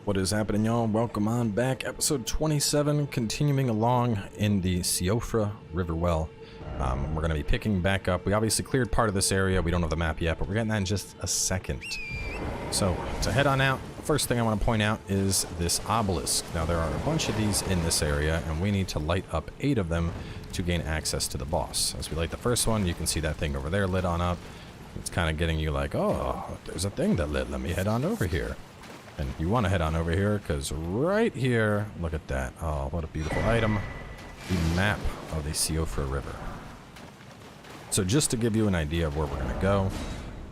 What is happening, y'all? Welcome on back. Episode 27, continuing along in the Siofra River Well. We're going to be picking back up. We obviously cleared part of this area. We don't have the map yet, but we're getting that in just a second. So, to head on out, first thing I want to point out is this obelisk. Now, there are a bunch of these in this area, and we need to light up 8 of them to gain access to the boss. As we light the first one, you can see that thing over there lit on up. It's kind of getting you like, oh, there's a thing that lit. Let me head on over here. And you want to head on over here, because right here, look at that. Oh, what a beautiful item. The map of the Siofra River. So just to give you an idea of where we're going to go,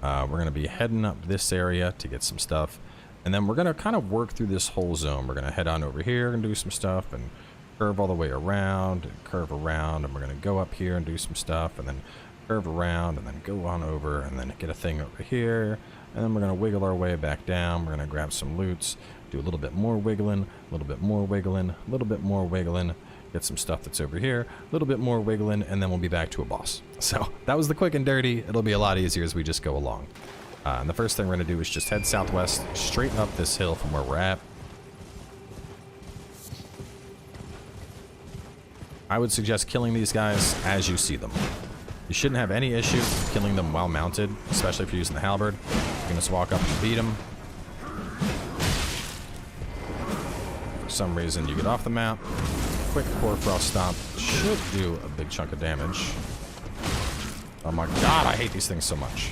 we're going to be heading up this area to get some stuff. And then we're going to kind of work through this whole zone. We're going to head on over here and do some stuff and curve all the way around and curve around. And we're going to go up here and do some stuff and then curve around and then go on over and then get a thing over here. And then we're going to wiggle our way back down. We're going to grab some loots, do a little bit more wiggling, a little bit more wiggling, a little bit more wiggling, get some stuff that's over here, a little bit more wiggling, and then we'll be back to a boss. So that was the quick and dirty. It'll be a lot easier as we just go along. And the first thing we're going to do is just head southwest, straight up this hill from where we're at. I would suggest killing these guys as you see them. You shouldn't have any issue killing them while mounted, especially if you're using the halberd. You can just walk up and beat them. For some reason, you get off the map. Quick core frost stomp should do a big chunk of damage. Oh my god, I hate these things so much.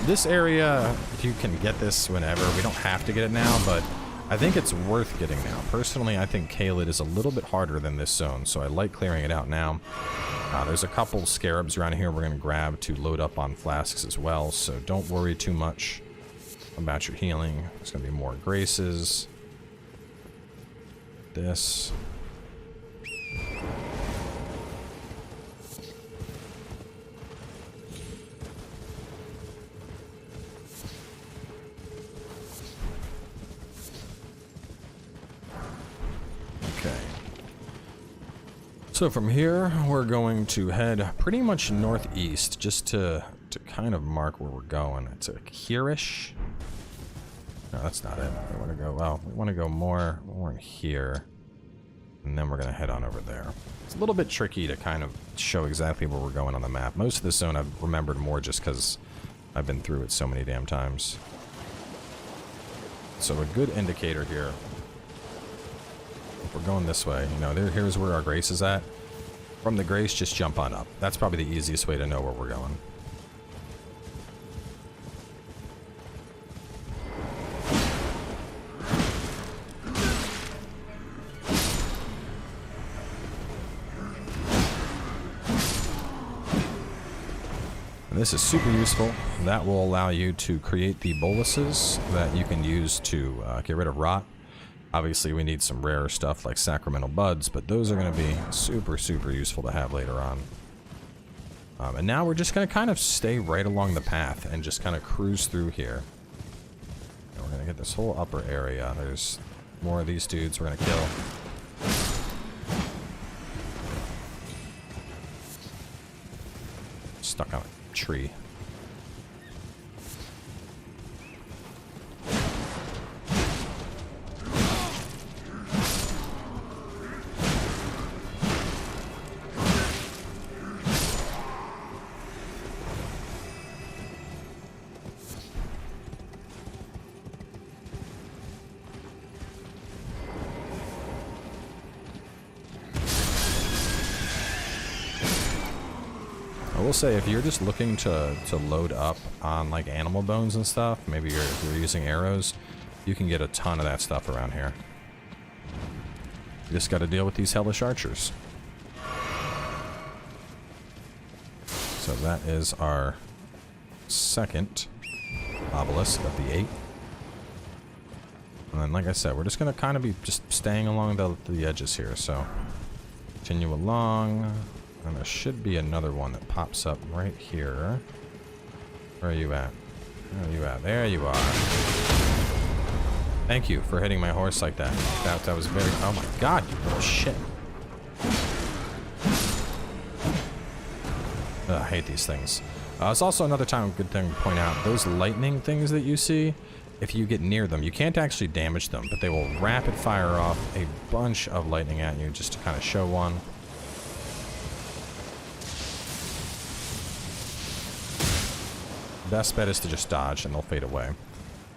This area, if you can get this whenever, we don't have to get it now, but I think it's worth getting now. Personally, I think Kaled is a little bit harder than this zone, so I like clearing it out now. There's a couple scarabs around here we're going to grab to load up on flasks as well, so don't worry too much about your healing. There's going to be more graces. This. Okay. So from here, we're going to head pretty much northeast just to kind of mark where we're going. It's a here-ish. No, that's not it. We want to go, well, we want to go more here. And then we're going to head on over there. It's a little bit tricky to kind of show exactly where we're going on the map. Most of this zone I've remembered more just because I've been through it so many damn times. So a good indicator here. We're going this way, you know, here's where our grace is at. From the grace, just jump on up. That's probably the easiest way to know where we're going. And this is super useful. That will allow you to create the boluses that you can use to get rid of rot. Obviously, we need some rare stuff like sacramental buds, but those are going to be super, super useful to have later on. And now we're just going to kind of stay right along the path and just kind of cruise through here. And we're going to get this whole upper area. There's more of these dudes we're going to kill. Stuck on a tree. I will say, if you're just looking to load up on like animal bones and stuff, maybe if you're using arrows, you can get a ton of that stuff around here. You just got to deal with these hellish archers. So that is our second obelisk of the 8. And then, like I said, we're just going to kind of be just staying along the edges here. So continue along. And there should be another one that pops up right here. Where are you at? Where are you at? There you are. Thank you for hitting my horse like that. That was very... Oh my god, you little shit. Ugh, I hate these things. It's also another good thing to point out. Those lightning things that you see, if you get near them. You can't actually damage them, but they will rapid fire off a bunch of lightning at you just to kind of show one. Best bet is to just dodge and they'll fade away.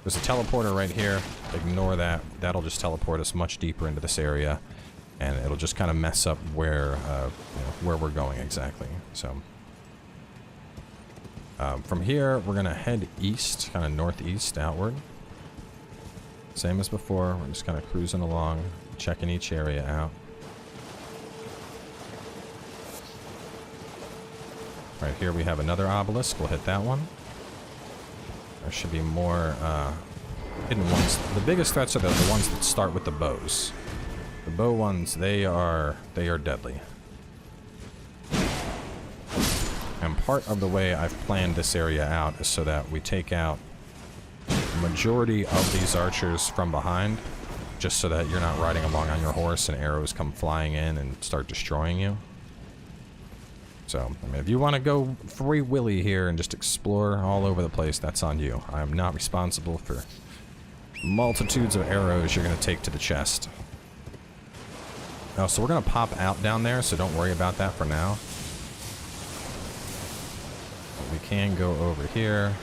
There's a teleporter right here. Ignore that. That'll just teleport us much deeper into this area, and it'll just kind of mess up where we're going exactly. So from here, we're gonna head east, kind of northeast outward. Same as before. We're just kind of cruising along, checking each area out. Right here we have another obelisk. We'll hit that one. There should be more hidden ones. The biggest threats are the ones that start with the bows. The bow ones, they are deadly. And part of the way I've planned this area out is so that we take out the majority of these archers from behind, just so that you're not riding along on your horse and arrows come flying in and start destroying you. So, I mean, if you want to go free willy here and just explore all over the place, that's on you. I am not responsible for multitudes of arrows you're going to take to the chest. Oh, so we're going to pop out down there, so don't worry about that for now. But we can go over here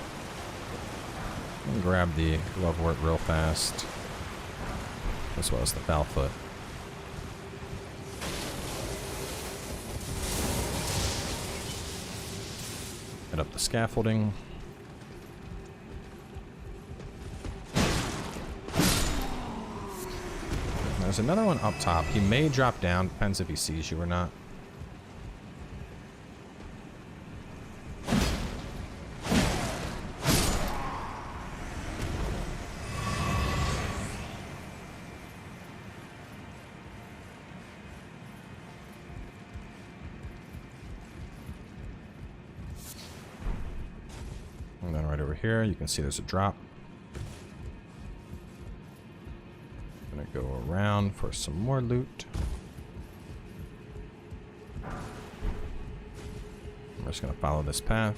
and grab the glovewort real fast, as well as the foulfoot. Head up the scaffolding. There's another one up top. He may drop down, depends if he sees you or not. And then right over here, you can see there's a drop. Gonna go around for some more loot. I'm just gonna follow this path.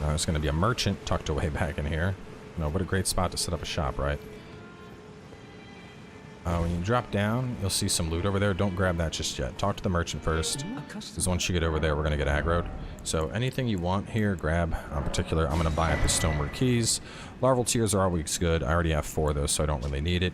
There's gonna be a merchant tucked away back in here. No, what a great spot to set up a shop, right? When you drop down, you'll see some loot over there. Don't grab that just yet. Talk to the merchant first, because once you get over there, we're going to get aggroed. So anything you want here, grab. In particular, I'm going to buy up the stoneware keys. Larval tears are always good. I already have 4 of those, so I don't really need it.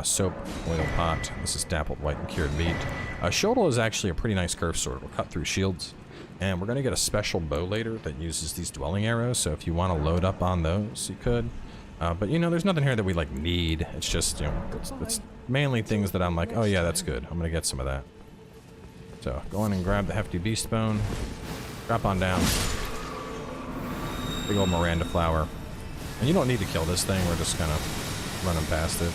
Soap, oil pot. This is dappled white and cured meat. Shotel is actually a pretty nice curve sword. It will cut through shields. And we're going to get a special bow later that uses these dwelling arrows, so if you want to load up on those, you could. But, you know, there's nothing here that we, like, need. It's just, you know, it's mainly things that I'm like, oh, yeah, that's good. I'm going to get some of that. So, go in and grab the hefty beast bone. Drop on down. Big old Miranda flower. And you don't need to kill this thing. We're just kind of running past it.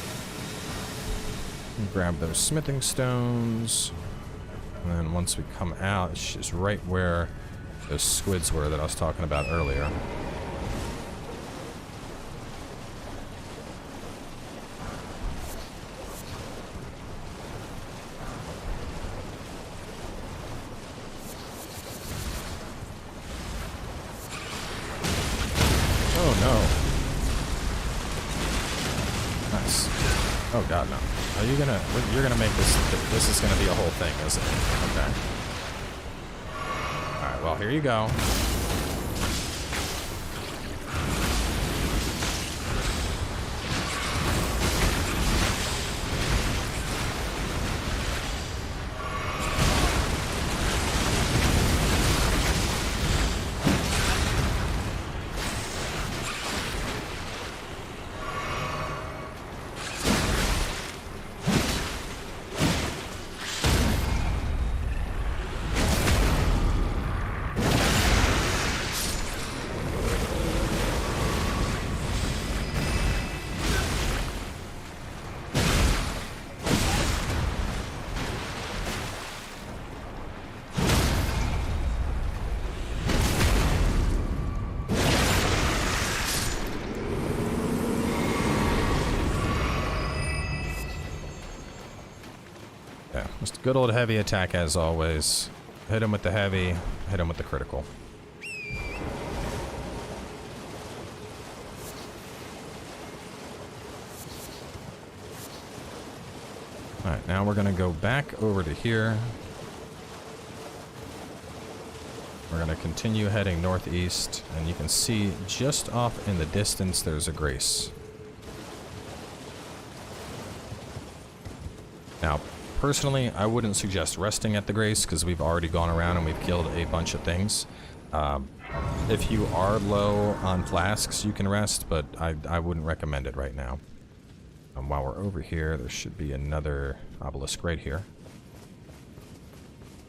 And grab those smithing stones. And then once we come out, it's just right where those squids were that I was talking about earlier. Oh no. Nice. Oh god, no. Are you gonna, you're gonna make this is gonna be a whole thing, isn't it? Okay. Alright, well, here you go. Yeah, just a good old heavy attack as always. Hit him with the heavy, hit him with the critical. Alright, now we're going to go back over to here. We're going to continue heading northeast, and you can see just off in the distance there's a Grace. Now, personally, I wouldn't suggest resting at the Grace because we've already gone around and we've killed a bunch of things. If you are low on flasks, you can rest, but I wouldn't recommend it right now. While we're over here, there should be another obelisk right here.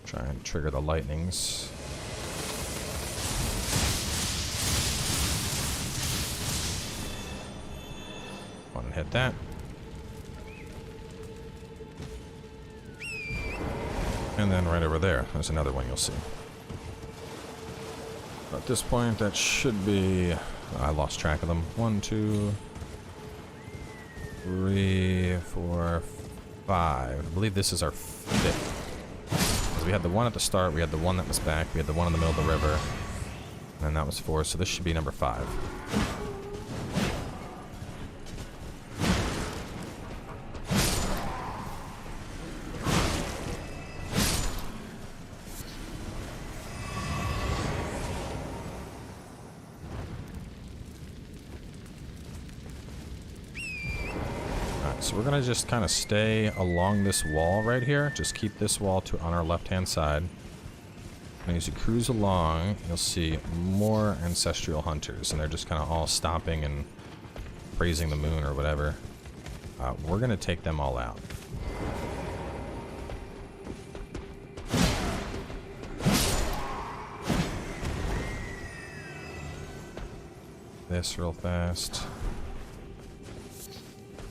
Try and trigger the lightnings. Want to hit that. And then right over there, there's another one you'll see. At this point, that should be... I lost track of them. 1, 2, 3, 4, 5. I believe this is our 5th. We had the one at the start, we had the one that was back, we had the one in the middle of the river, and that was 4, so this should be number 5. So we're going to just kind of stay along this wall right here. Just keep this wall on our left-hand side. And as you cruise along, you'll see more ancestral hunters. And they're just kind of all stopping and praising the moon or whatever. We're going to take them all out. This real fast.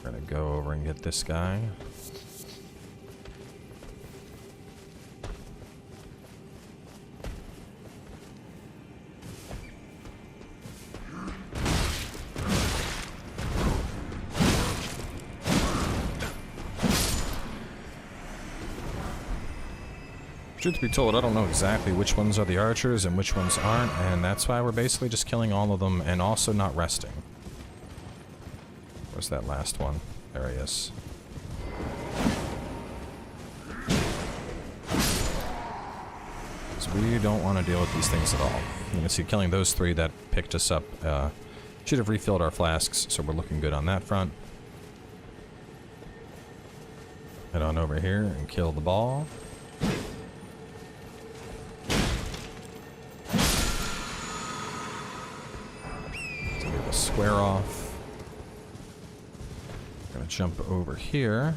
We're gonna go over and get this guy. Truth be told, I don't know exactly which ones are the archers and which ones aren't, and that's why we're basically just killing all of them and also not resting. Where's that last one? There he is. So we don't want to deal with these things at all. You can see killing those 3 that picked us up should have refilled our flasks, so we're looking good on that front. Head on over here and kill the ball. So get the square off. Gonna jump over here.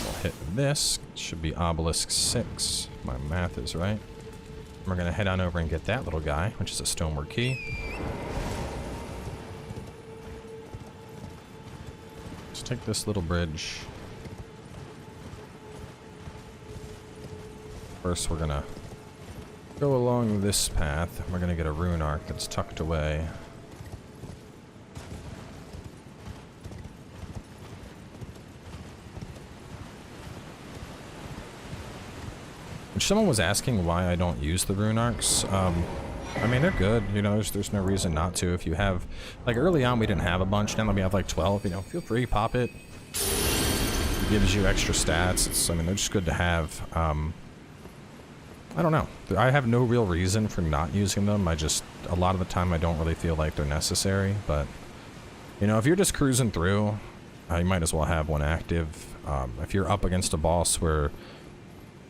We'll hit this. Should be obelisk 6. My math is right. We're gonna head on over and get that little guy, which is a stonework key. Let's take this little bridge. First, we're gonna go along this path. We're gonna get a rune arc that's tucked away. Someone was asking why I don't use the rune arcs. I mean, they're good. You know, there's no reason not to. If you have, like early on, we didn't have a bunch. Now that we have like 12, you know, feel free, pop it. It gives you extra stats. I mean, they're just good to have. I don't know. I have no real reason for not using them. A lot of the time, I don't really feel like they're necessary. But, you know, if you're just cruising through, you might as well have one active. If you're up against a boss where,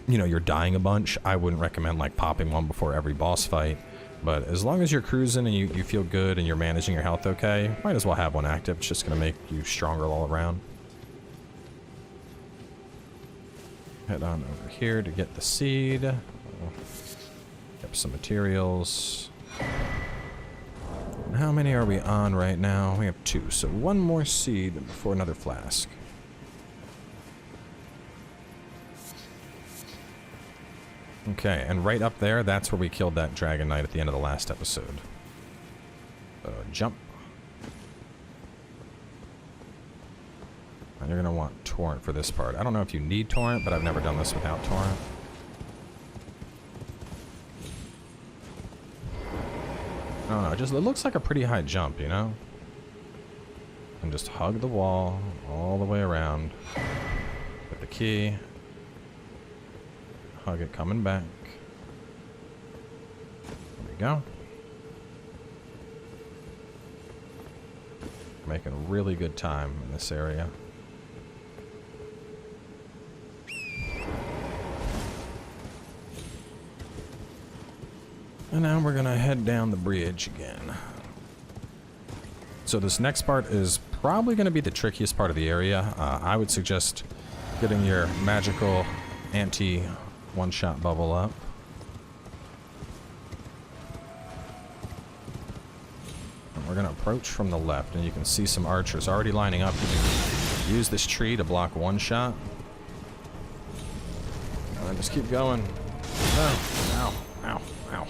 you know, you're dying a bunch, I wouldn't recommend like popping one before every boss fight. But as long as you're cruising and you feel good and you're managing your health okay, might as well have one active. It's just going to make you stronger all around. Head on over here to get the seed. Get up some materials. And how many are we on right now? We have 2, so 1 more seed before another flask. Okay, and right up there, that's where we killed that Dragon Knight at the end of the last episode. Jump. And you're going to want Torrent for this part. I don't know if you need Torrent, but I've never done this without Torrent. I don't know, it looks like a pretty high jump, you know? And just hug the wall all the way around. With the key. Hug it coming back. There we go. Making really good time in this area. And now we're gonna head down the bridge again. So this next part is probably gonna be the trickiest part of the area. I would suggest getting your magical anti-one-shot bubble up. And we're gonna approach from the left, and you can see some archers already lining up. You can use this tree to block one shot. And then just keep going. Ow, ow, ow, ow.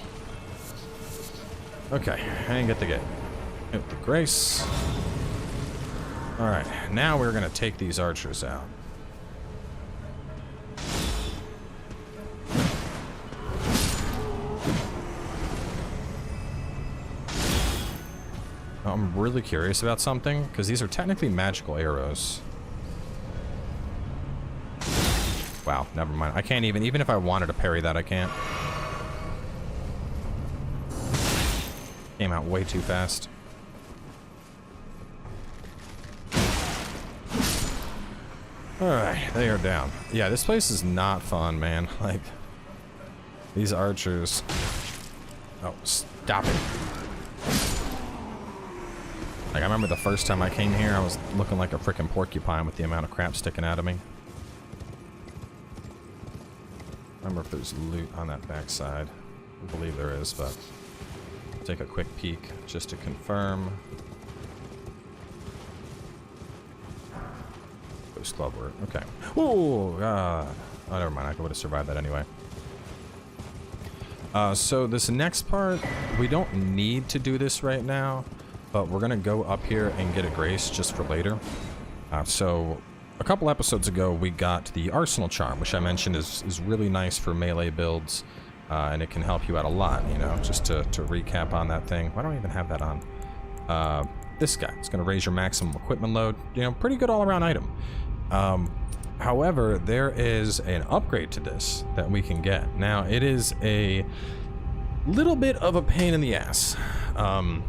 Okay, and get the gate. Hit the grace. Alright, now we're gonna take these archers out. I'm really curious about something, because these are technically magical arrows. Wow, never mind. I can't even if I wanted to parry that, I can't. Came out way too fast. Alright, they are down. Yeah, this place is not fun, man. Like, these archers... Oh, stop it. Like, I remember the first time I came here, I was looking like a frickin' porcupine with the amount of crap sticking out of me. I remember if there's loot on that backside. I believe there is, but... Take a quick peek just to confirm. Ghost Club work. Okay. Oh, God. Oh, never mind. I would have survived that anyway. So this next part, we don't need to do this right now, but we're gonna go up here and get a grace just for later. So a couple episodes ago, we got the Arsenal Charm, which I mentioned is really nice for melee builds. And it can help you out a lot, you know, just to recap on that thing. Why don't I even have that on? This guy. It's going to raise your maximum equipment load. You know, pretty good all-around item. However, there is an upgrade to this that we can get. Now, it is a little bit of a pain in the ass. I'm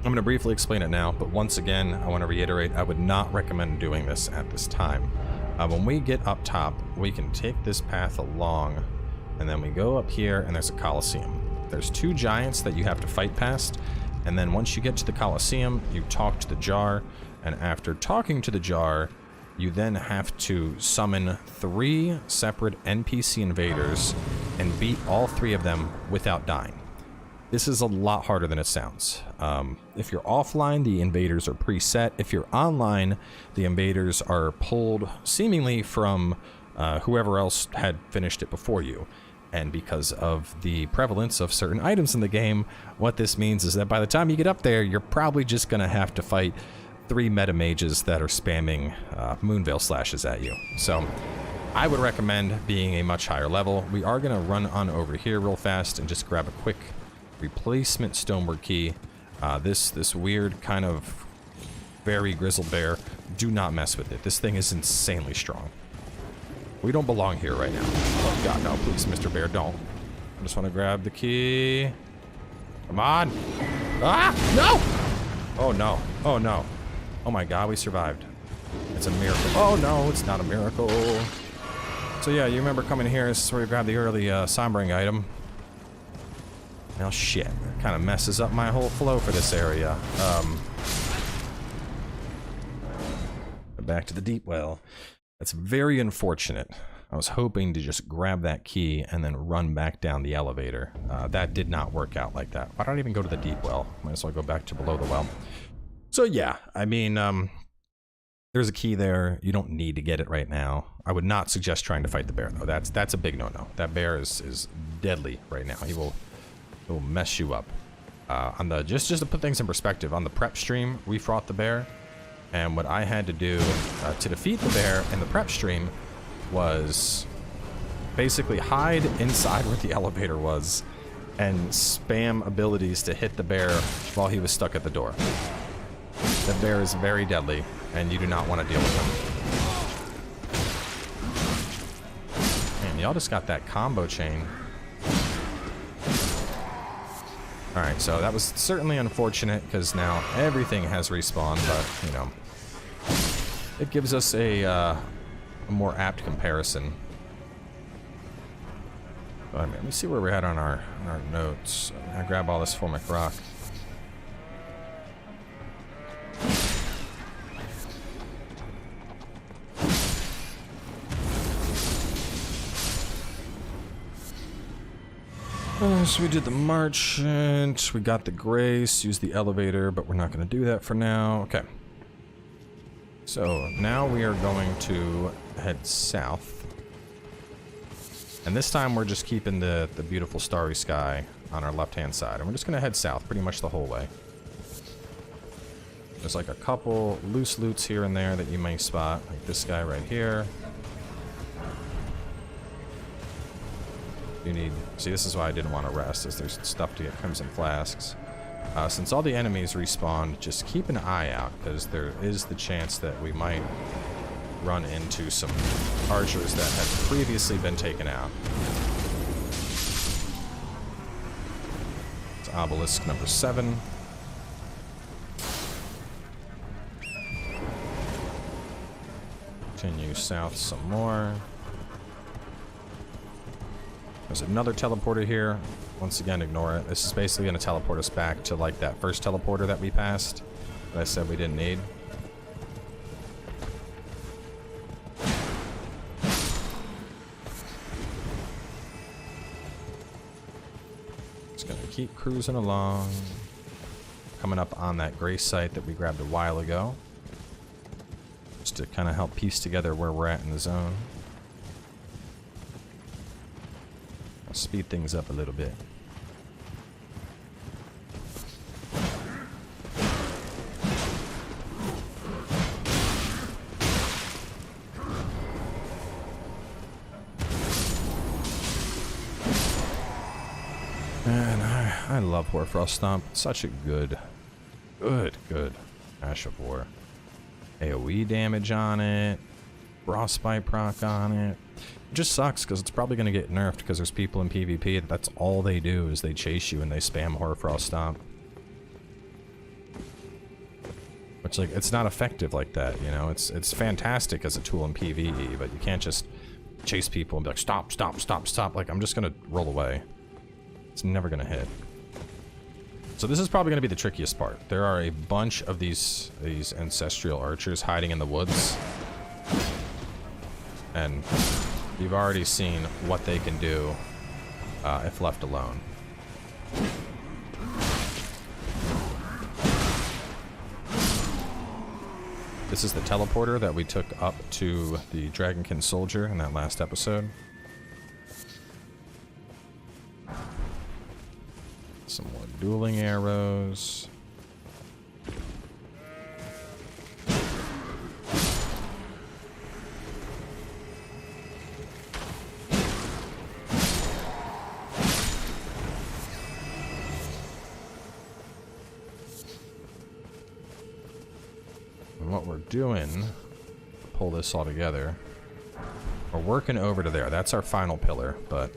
going to briefly explain it now, but once again, I want to reiterate, I would not recommend doing this at this time. When we get up top, we can take this path along, and then we go up here, and there's a Colosseum. There's 2 giants that you have to fight past, and then once you get to the Colosseum, you talk to the jar, and after talking to the jar, you then have to summon 3 separate NPC invaders and beat all 3 of them without dying. This is a lot harder than it sounds. If you're offline, the invaders are preset. If you're online, the invaders are pulled seemingly from whoever else had finished it before you. And because of the prevalence of certain items in the game, what this means is that by the time you get up there, you're probably just going to have to fight 3 meta mages that are spamming Moonveil slashes at you. So I would recommend being a much higher level. We are going to run on over here real fast and just grab a quick replacement Stonework key. This weird kind of very grizzled bear, do not mess with it. This thing is insanely strong. We don't belong here right now. Oh God, no, please, Mr. Bear, don't. I just want to grab the key. Come on. Ah, no! Oh no, oh no. Oh my God, we survived. It's a miracle. Oh no, it's not a miracle. So yeah, you remember coming here, this is where you grab the early sombering item. Well, shit, that kind of messes up my whole flow for this area. Back to the deep well. That's very unfortunate. I was hoping to just grab that key and then run back down the elevator. That did not work out like that. Why don't I even go to the deep well? Might as well go back to below the well. So yeah, I mean, there's a key there. You don't need to get it right now. I would not suggest trying to fight the bear, though. That's a big no-no. That bear is deadly right now. He will mess you up. On the just to put things in perspective, on the prep stream, we fought the bear, and what I had to do to defeat the bear in the prep stream was basically hide inside where the elevator was and spam abilities to hit the bear while he was stuck at the door. The bear is very deadly, and you do not want to deal with him. Man, y'all just got that combo chain. Alright, so that was certainly unfortunate, because now everything has respawned, but, you know, it gives us a more apt comparison. But, let me see where we're at on our notes. I grab all this formic rock. So we did the merchant, we got the grace, used the elevator, but we're not going to do that for now. Okay. So now we are going to head south. And this time we're just keeping the beautiful starry sky on our left-hand side. And we're just going to head south pretty much the whole way. There's like a couple loose loots here and there that you may spot, like this guy right here. You need... See, this is why I didn't want to rest, is there's stuff to get crimson flasks. Since all the enemies respawn, just keep an eye out, because there is the chance that we might run into some archers that had previously been taken out. It's obelisk number 7. Continue south some more. There's another teleporter here. Once again, ignore it. This is basically going to teleport us back to like that first teleporter that we passed that I said we didn't need. Just going to keep cruising along. Coming up on that grace site that we grabbed a while ago. Just to kind of help piece together where we're at in the zone. Speed things up a little bit. Man, I love Hoarfrost Stomp. It's such a good Ash of War. AoE damage on it. Frostbite proc on it. It just sucks because it's probably going to get nerfed because there's people in PvP that's all they do is they chase you and they spam Hoarfrost Stomp. Which, like, it's not effective like that, you know? It's fantastic as a tool in PvE, but you can't just chase people and be like, stop, stop, stop, stop. Like, I'm just going to roll away. It's never going to hit. So this is probably going to be the trickiest part. There are a bunch of these ancestral archers hiding in the woods. And you've already seen what they can do if left alone. This is the teleporter that we took up to the Dragonkin soldier in that last episode. Some more dueling arrows. What we're doing, pull this all together, we're working over to there. That's our final pillar, but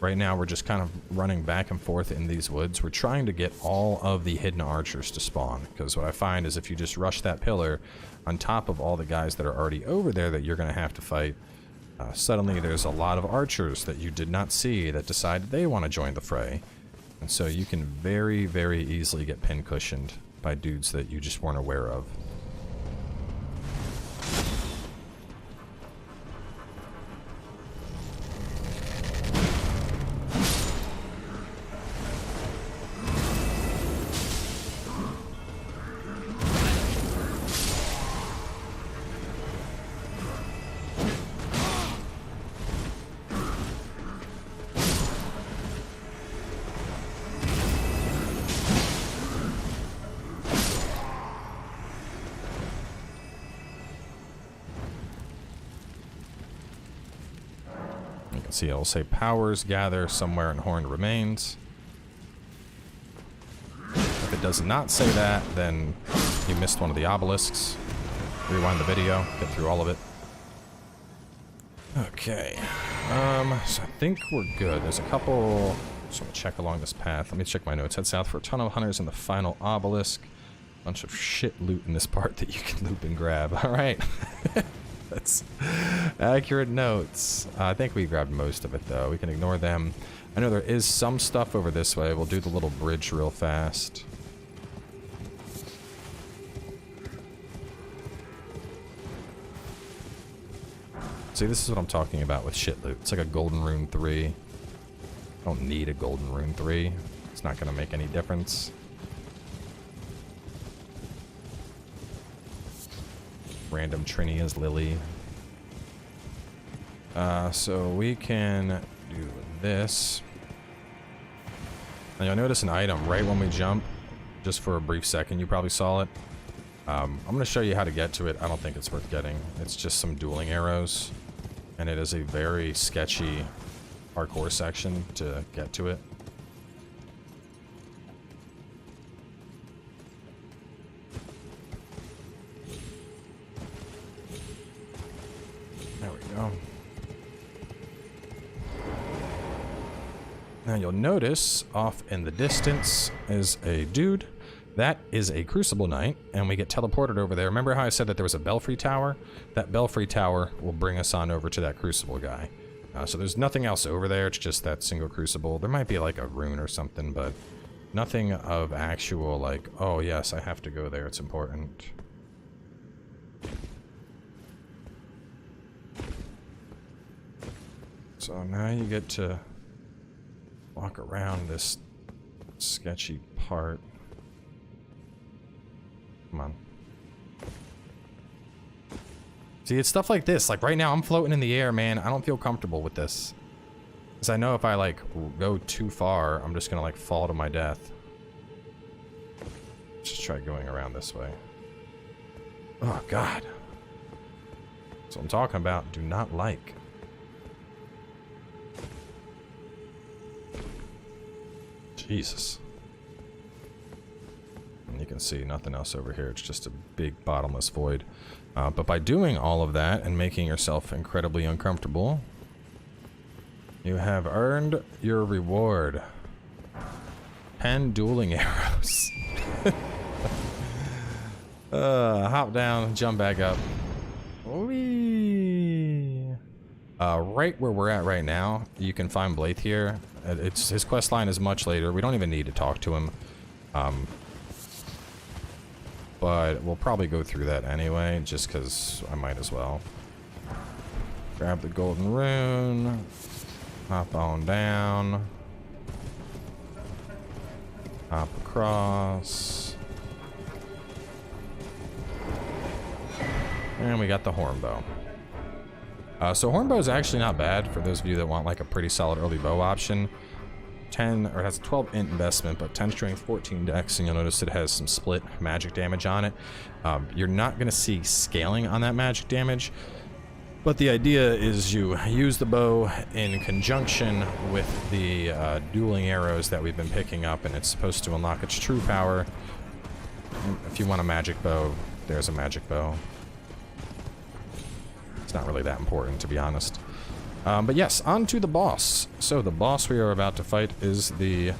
right now we're just kind of running back and forth in these woods. We're trying to get all of the hidden archers to spawn, because what I find is if you just rush that pillar on top of all the guys that are already over there that you're going to have to fight, suddenly there's a lot of archers that you did not see that decide they want to join the fray. And so you can very, very easily get pin cushioned by dudes that you just weren't aware of. can see it'll say powers gather somewhere in Horned Remains. If it does not say that, then you missed one of the obelisks. Rewind the video, get through all of it. Okay. So I think we're good. There's a couple... Just want to check along this path. Let me check my notes. Head south for a ton of hunters in the final obelisk. Bunch of shit loot in this part that you can loop and grab. Alright. That's accurate notes. I think we grabbed most of it, though. We can ignore them. I know there is some stuff over this way. We'll do the little bridge real fast. See, this is what I'm talking about with shit loot. It's like a golden rune 3. I don't need a golden rune 3. It's not going to make any difference. Random Trinia's Lily. So we can do this. And you'll notice an item right when we jump. Just for a brief second, you probably saw it. I'm going to show you how to get to it. I don't think it's worth getting. It's just some dueling arrows. And it is a very sketchy parkour section to get to it. There we go. Now you'll notice off in the distance is a dude. That is a Crucible Knight, and we get teleported over there. Remember how I said that there was a Belfry Tower? That Belfry Tower will bring us on over to that Crucible guy. So there's nothing else over there, it's just that single Crucible. There might be like a rune or something, but nothing of actual like, oh yes, I have to go there, it's important. So now you get to walk around this sketchy part. Come on. See, it's stuff like this. Like right now, I'm floating in the air, man. I don't feel comfortable with this. Because I know if I like go too far, I'm just gonna like fall to my death. Just try going around this way. Oh, God. That's what I'm talking about. Do not like. Jesus. And you can see nothing else over here. It's just a big bottomless void. But by doing all of that and making yourself incredibly uncomfortable, you have earned your reward. 10 dueling arrows. Hop down, jump back up. Whee! Right where we're at right now, you can find Blaith here. His quest line is much later. We don't even need to talk to him. But we'll probably go through that anyway, just because I might as well. Grab the golden rune. Hop on down. Hop across. And we got the hornbow. So hornbow is actually not bad for those of you that want like a pretty solid early bow option. 10, or it has a 12 int investment, but 10 strength, 14 dex, and you'll notice it has some split magic damage on it. You're not going to see scaling on that magic damage, but the idea is you use the bow in conjunction with the dueling arrows that we've been picking up, and it's supposed to unlock its true power. If you want a magic bow, there's a magic bow. It's not really that important, to be honest. But yes, on to the boss. So the boss we are about to fight is the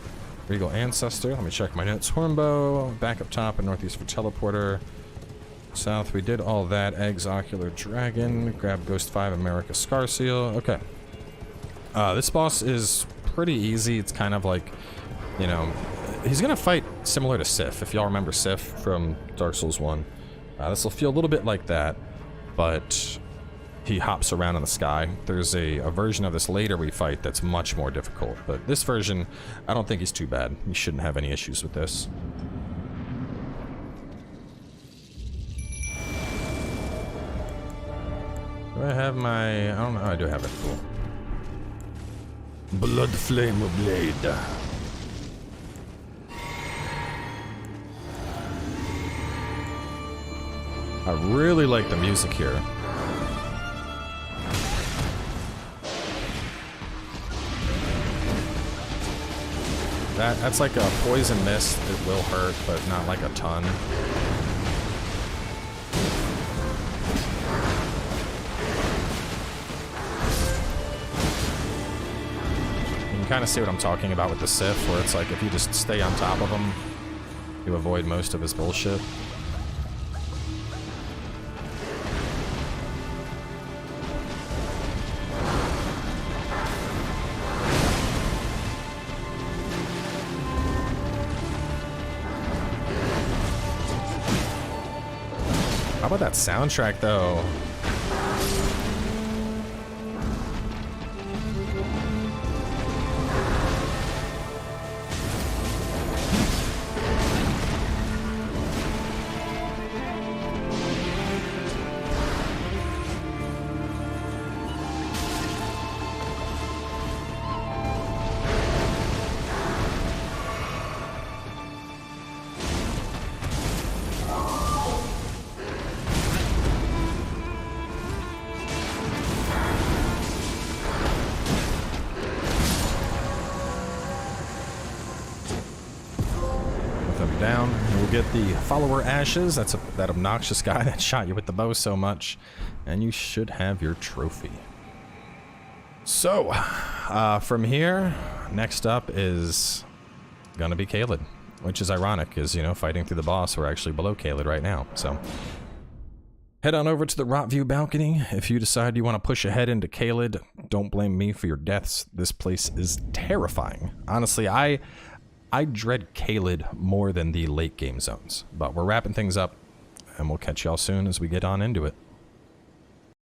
Regal Ancestor. Let me check my notes. Hornbow, back up top and northeast for Teleporter. South, we did all that. Eggs, Ocular Dragon. Grab Ghost 5, America Scar Seal. Okay. This boss is pretty easy. It's kind of like, you know, he's going to fight similar to Sif. If y'all remember Sif from Dark Souls 1. This will feel a little bit like that, but he hops around in the sky. There's a version of this later we fight that's much more difficult, but this version, I don't think he's too bad. You shouldn't have any issues with this. Do I have my... I don't know. I do have it. Cool. Blood Flame Blade. I really like the music here. That's like a poison mist. It will hurt, but not like a ton. You can kind of see what I'm talking about with the Sif, where it's like if you just stay on top of him, you avoid most of his bullshit. How about that soundtrack, though? Down. We'll get the follower ashes. That's that obnoxious guy that shot you with the bow so much. And you should have your trophy. So, from here, next up is gonna be Caelid. Which is ironic, because, you know, fighting through the boss, we're actually below Caelid right now. So, head on over to the Rotview balcony. If you decide you want to push ahead into Caelid, don't blame me for your deaths. This place is terrifying. Honestly, I dread Caelid more than the late game zones, but we're wrapping things up, and we'll catch y'all soon as we get on into it.